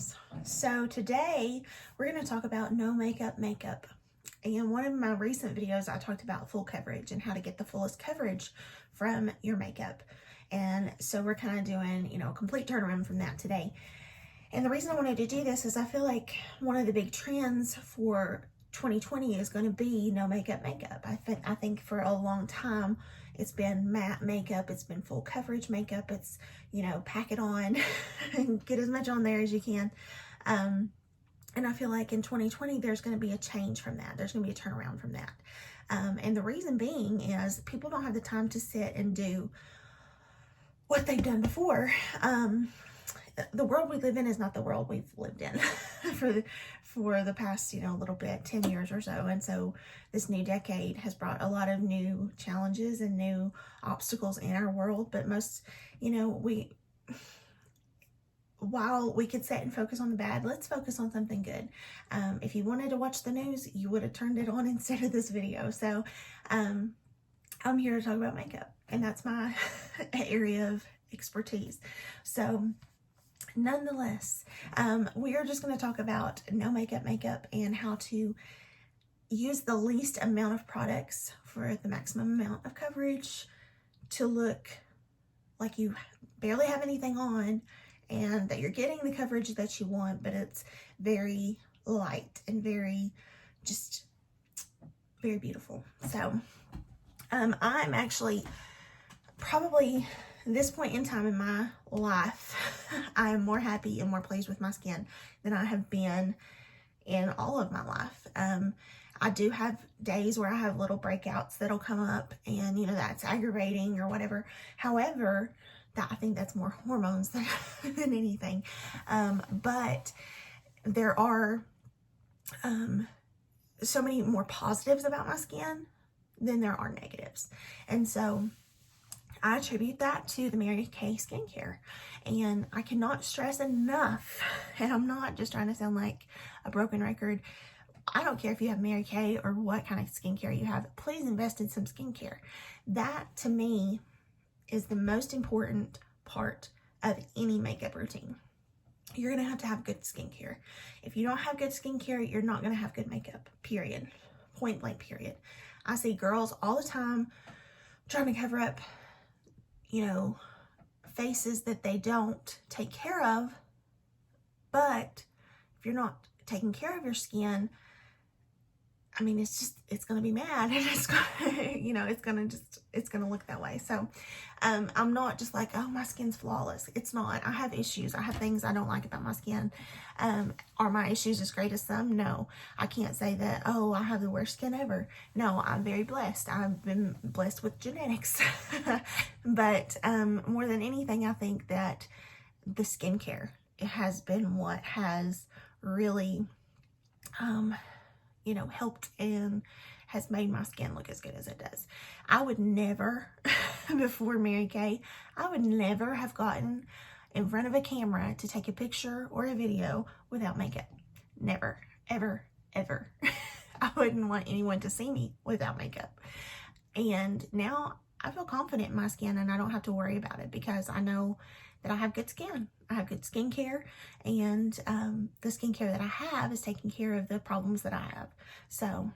guys. So today we're going to talk about no makeup makeup. And one of my recent videos I talked about full coverage and how to get the fullest coverage from your makeup. And so we're kind of doing, a complete turnaround from that today. And the reason I wanted to do this is I feel like one of the big trends for 2020 is going to be no makeup makeup. I think for a long time it's been matte makeup, it's been full coverage makeup, it's, pack it on and get as much on there as you can. And I feel like in 2020 there's going to be a change from that. There's going to be a turnaround from that. And the reason being is people don't have the time to sit and do what they've done before. The world we live in is not the world we've lived in for the past, little bit, 10 years or so. And so this new decade has brought a lot of new challenges and new obstacles in our world. But most, while we could sit and focus on the bad, let's focus on something good. If you wanted to watch the news, you would have turned it on instead of this video. So I'm here to talk about makeup, and that's my area of expertise. So nonetheless, we are just going to talk about no makeup makeup and how to use the least amount of products for the maximum amount of coverage to look like you barely have anything on and that you're getting the coverage that you want, but it's very light and very beautiful. So I'm actually probably this point in time in my life, I am more happy and more pleased with my skin than I have been in all of my life. I do have days where I have little breakouts that'll come up and, that's aggravating or whatever. However, I think that's more hormones than anything. But there are so many more positives about my skin than there are negatives. And so I attribute that to the Mary Kay skincare. And I cannot stress enough, and I'm not just trying to sound like a broken record, I don't care if you have Mary Kay or what kind of skincare you have, please invest in some skincare. That to me is the most important part of any makeup routine. You're going to have good skincare. If you don't have good skincare, you're not going to have good makeup, period. Point blank, period. I see girls all the time trying to cover up faces that they don't take care of. But if you're not taking care of your skin, it's going to be mad, and it's going to, it's going to look that way. So, I'm not just like, oh, my skin's flawless. It's not. I have issues. I have things I don't like about my skin. Are my issues as great as some? No, I can't say that, oh, I have the worst skin ever. No, I'm very blessed. I've been blessed with genetics. But, more than anything, I think that the skincare, it has been what has really, helped and has made my skin look as good as it does. I would never, before Mary Kay, I would never have gotten in front of a camera to take a picture or a video without makeup. Never, ever, ever. I wouldn't want anyone to see me without makeup. And now I feel confident in my skin and I don't have to worry about it because I know that I have good skin. I have good skincare, and the skincare that I have is taking care of the problems that I have. So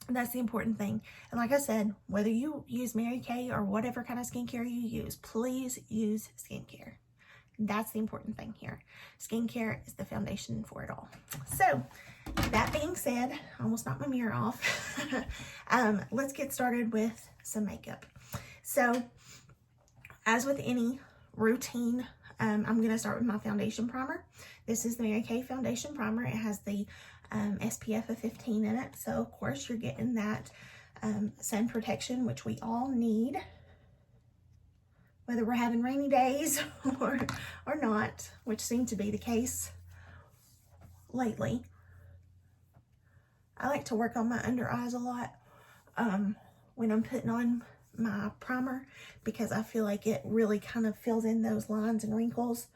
that's the important thing. And like I said, whether you use Mary Kay or whatever kind of skincare you use, please use skincare. That's the important thing here. Skincare is the foundation for it all. So that being said, I almost knocked my mirror off. Let's get started with some makeup. So as with any routine, I'm going to start with my foundation primer. This is the Mary Kay foundation primer. It has the SPF of 15 in it. So of course you're getting that sun protection, which we all need, whether we're having rainy days or not, which seemed to be the case lately. I like to work on my under eyes a lot when I'm putting on my primer because I feel like it really kind of fills in those lines and wrinkles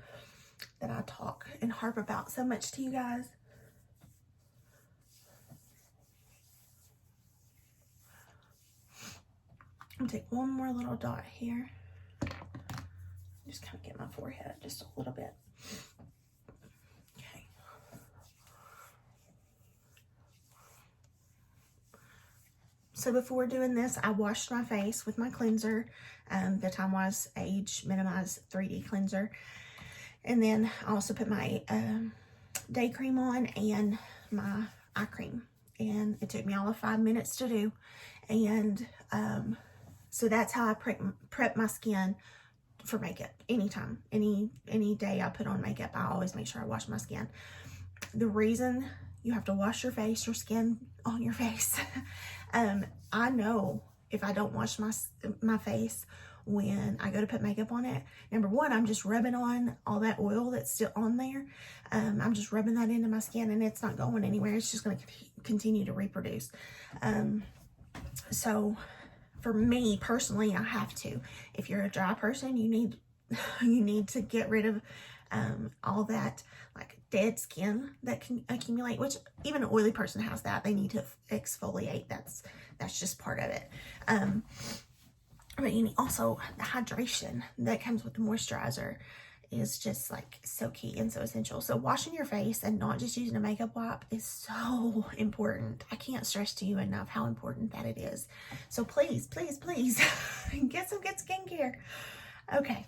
that I talk and harp about so much to you guys. I'm gonna take one more little dot here. Just kind of get my forehead just a little bit. So before doing this, I washed my face with my cleanser, the Time Wise Age Minimize 3D cleanser. And then I also put my day cream on and my eye cream. And it took me all of 5 minutes to do. And so that's how I prep my skin for makeup. Anytime, any day I put on makeup, I always make sure I wash my skin. The reason you have to wash your face, your skin on your face, I know if I don't wash my face when I go to put makeup on it, number one, I'm just rubbing on all that oil that's still on there. I'm just rubbing that into my skin, and it's not going anywhere. It's just going to continue to reproduce. So for me personally, I have to. If you're a dry person, you need to get rid of all that like dead skin that can accumulate, which even an oily person has that. They need to exfoliate. That's just part of it. But you need also the hydration that comes with the moisturizer is just like so key and so essential. So washing your face and not just using a makeup wipe is so important. I can't stress to you enough how important that it is. So please, please, please get some good skincare. Okay,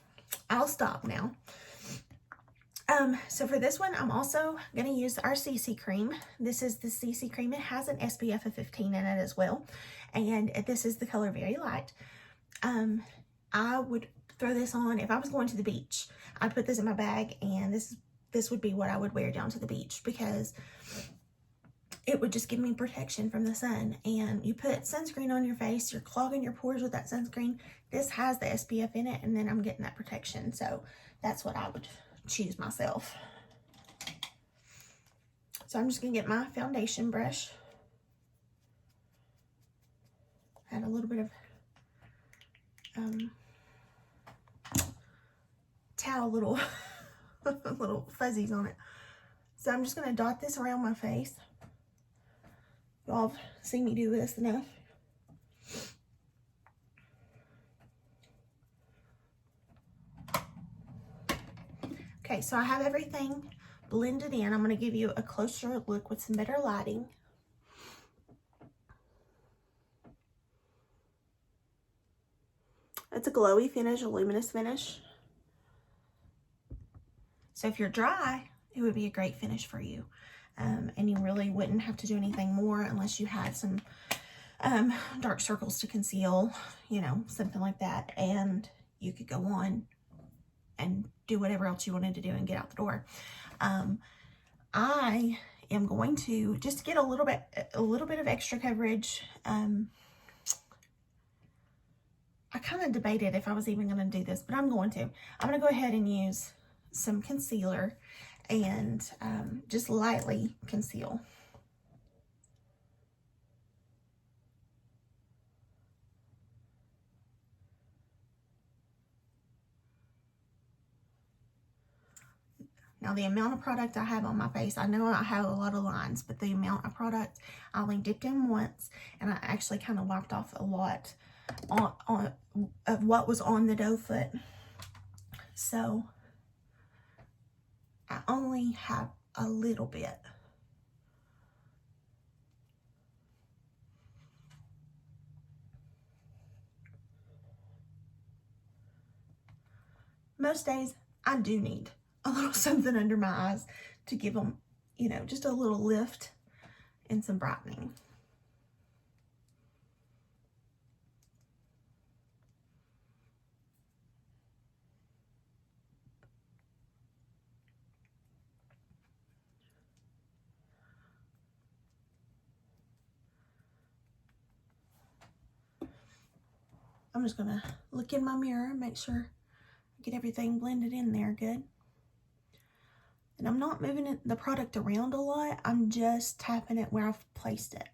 I'll stop now. So for this one, I'm also going to use our CC cream. This is the CC cream. It has an SPF of 15 in it as well. And this is the color Very Light. I would throw this on if I was going to the beach. I'd put this in my bag, and this would be what I would wear down to the beach, because it would just give me protection from the sun. And you put sunscreen on your face, you're clogging your pores with that sunscreen. This has the SPF in it, and then I'm getting that protection. So that's what I would choose myself. So I'm just gonna get my foundation brush. Add a little bit of towel, little fuzzies on it. So I'm just gonna dot this around my face. Y'all have seen me do this enough. Okay, so I have everything blended in. I'm gonna give you a closer look with some better lighting. It's a glowy finish, a luminous finish. So if you're dry, it would be a great finish for you. And you really wouldn't have to do anything more unless you had some dark circles to conceal, you know, something like that. And you could go on and do whatever else you wanted to do and get out the door. I am going to just get a little bit of extra coverage. I kind of debated if I was even going to do this, but I'm going to. I'm going to go ahead and use some concealer and just lightly conceal. Now the amount of product I have on my face, I know I have a lot of lines, but the amount of product, I only dipped in once, and I actually kind of wiped off a lot of what was on the doe foot. So I only have a little bit. Most days I do need a little something under my eyes to give them, you know, just a little lift and some brightening. I'm just gonna look in my mirror, make sure I get everything blended in there good. And I'm not moving the product around a lot. I'm just tapping it where I've placed it.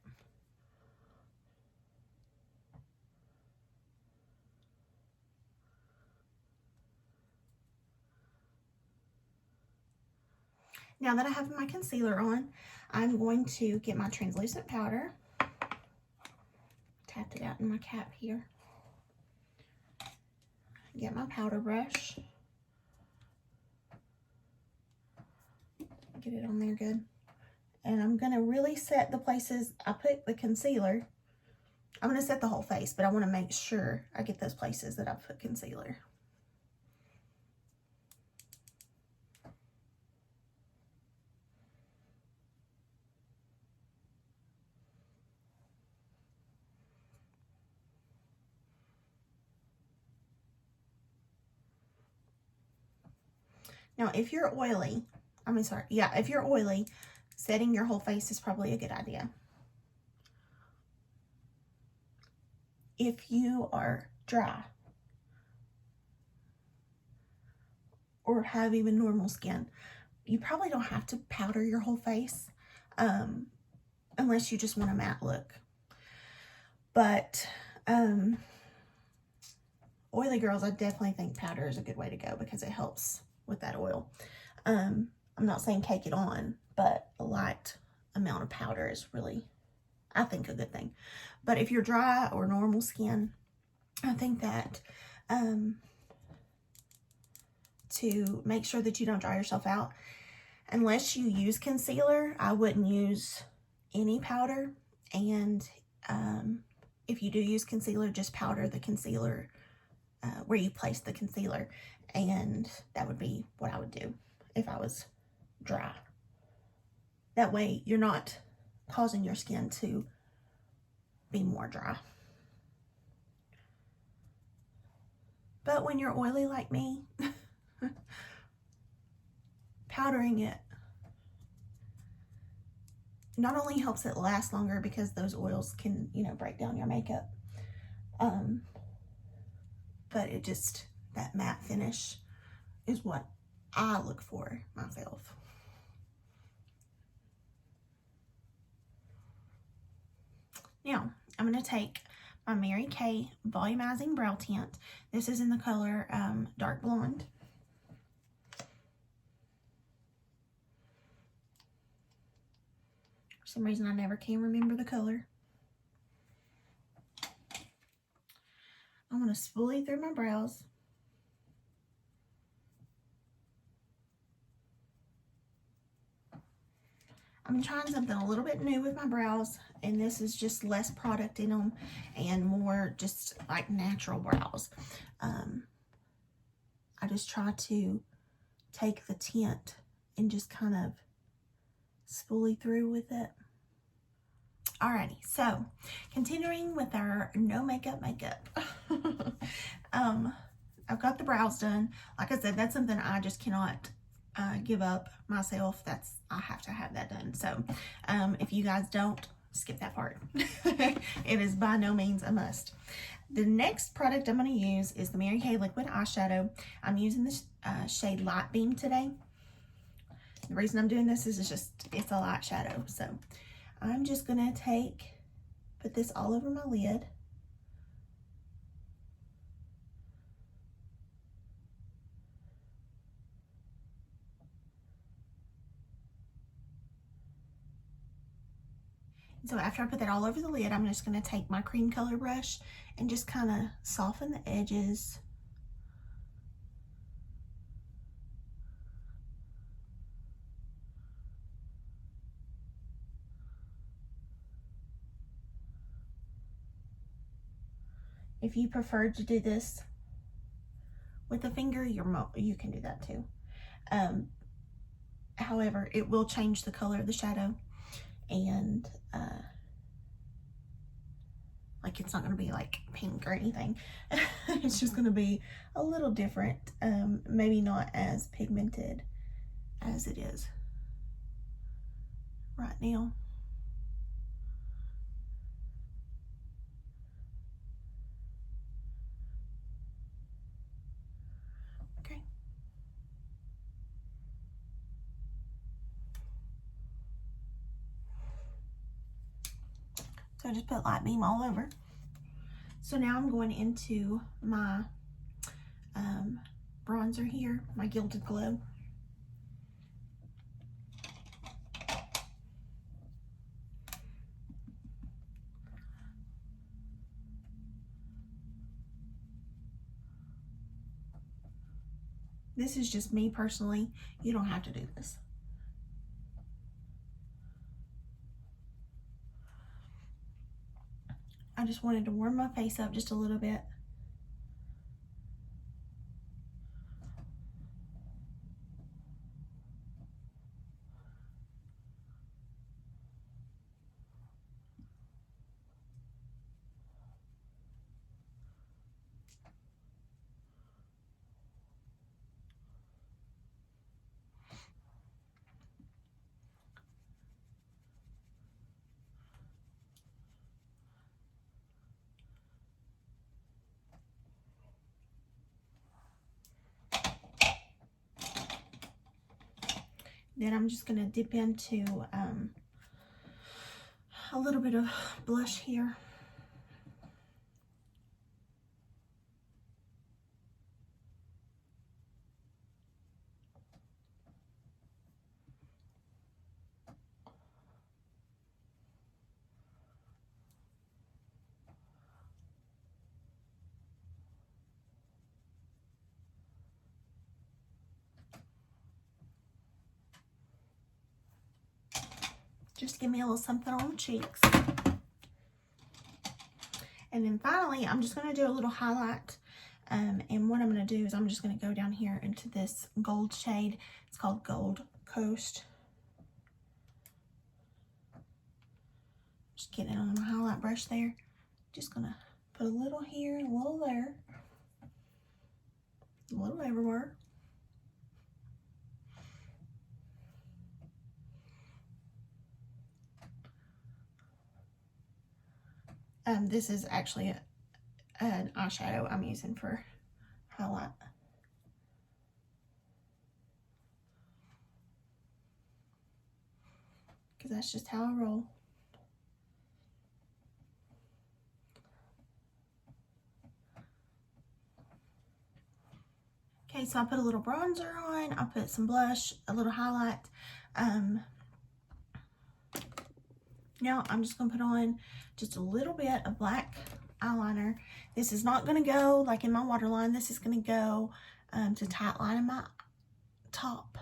Now that I have my concealer on, I'm going to get my translucent powder. Tapped it out in my cap here. Get my powder brush. Get it on there good. And I'm going to really set the places I put the concealer I'm going to set the whole face, but I want to make sure I get those places that I've put concealer. Now, if you're oily, if you're oily, setting your whole face is probably a good idea. If you are dry or have even normal skin, you probably don't have to powder your whole face unless you just want a matte look. But oily girls, I definitely think powder is a good way to go because it helps with that oil. I'm not saying cake it on, but a light amount of powder is really, I think, a good thing. But if you're dry or normal skin, I think that to make sure that you don't dry yourself out, unless you use concealer, I wouldn't use any powder. And if you do use concealer, just powder the concealer where you place the concealer. And that would be what I would do if I was dry. That way you're not causing your skin to be more dry. But when you're oily like me, powdering it not only helps it last longer because those oils can, break down your makeup, but it just, that matte finish is what I look for myself. Now, I'm going to take my Mary Kay Volumizing Brow Tint. This is in the color Dark Blonde. For some reason, I never can remember the color. I'm going to spoolie through my brows. I'm trying something a little bit new with my brows, and this is just less product in them and more just like natural brows. I just try to take the tint and just kind of spoolie through with it. Alrighty, so continuing with our no makeup. I've got the brows done. Like I said, that's something I just cannot give up myself. I have to have that done. So if you guys don't, skip that part. It is by no means a must. The next product I'm going to use is the Mary Kay Liquid Eyeshadow. I'm using the shade Light Beam today. The reason I'm doing this is it's a light shadow. So I'm just going to put this all over my lid. So after I put that all over the lid, I'm just going to take my cream color brush and just kind of soften the edges. If you prefer to do this with a finger, you can do that too. However, it will change the color of the shadow, and like it's not going to be like pink or anything. It's just going to be a little different, maybe not as pigmented as it is right now. Okay. So I just put Light Beam all over. So now I'm going into my bronzer here, my Gilded Glow. This is just me personally. You don't have to do this. I just wanted to warm my face up just a little bit. Then I'm just going to dip into a little bit of blush here. Just give me a little something on the cheeks. And then finally, I'm just going to do a little highlight. And what I'm going to do is I'm just going to go down here into this gold shade. It's called Gold Coast. Just getting it on my highlight brush there. Just going to put a little here and a little there. A little everywhere. This is actually an eyeshadow I'm using for highlight. Because that's just how I roll. Okay, so I put a little bronzer on, I put some blush, a little highlight. Now I'm just going to put on just a little bit of black eyeliner. This is not going to go like in my waterline. This is going to go to tight line in my top.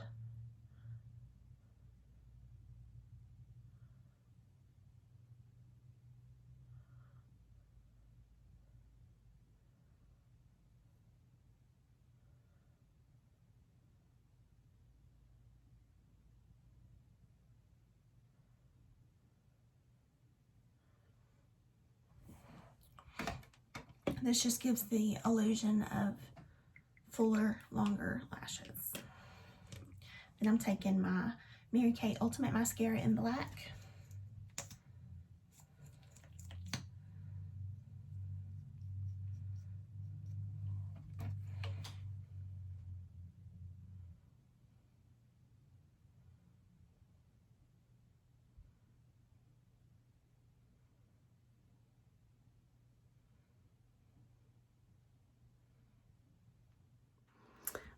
This just gives the illusion of fuller, longer lashes. And I'm taking my Mary Kay Ultimate Mascara in black.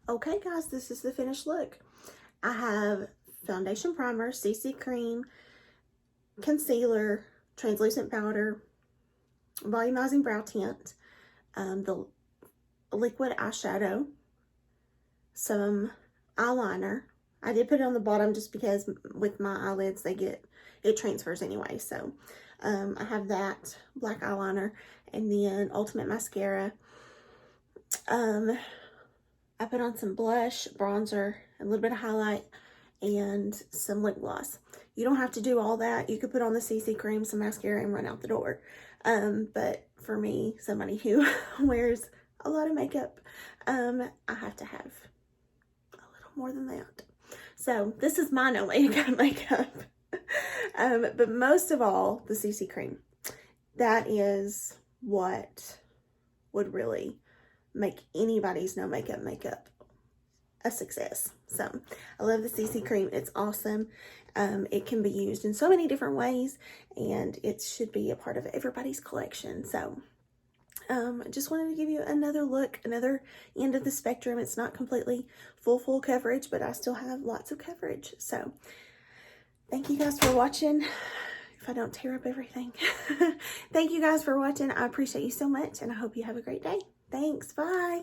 Okay guys, this is the finished look. I have foundation primer, CC cream, concealer, translucent powder, volumizing brow tint, the liquid eyeshadow, some eyeliner. I did put it on the bottom just because with my eyelids it transfers anyway. So I have that black eyeliner, and then Ultimate Mascara. I put on some blush, bronzer, a little bit of highlight, and some lip gloss. You don't have to do all that. You could put on the CC cream, some mascara, and run out the door. But for me, somebody who wears a lot of makeup, I have to have a little more than that. So this is my no makeup. But most of all, the CC cream. That is what would really make anybody's no makeup a success. So I love the CC cream. It's awesome. It can be used in so many different ways, and it should be a part of everybody's collection. So I just wanted to give you another look, another end of the spectrum. It's not completely full coverage, but I still have lots of coverage. So thank you guys for watching. If I don't tear up everything. Thank you guys for watching. I appreciate you so much, and I hope you have a great day. Thanks. Bye.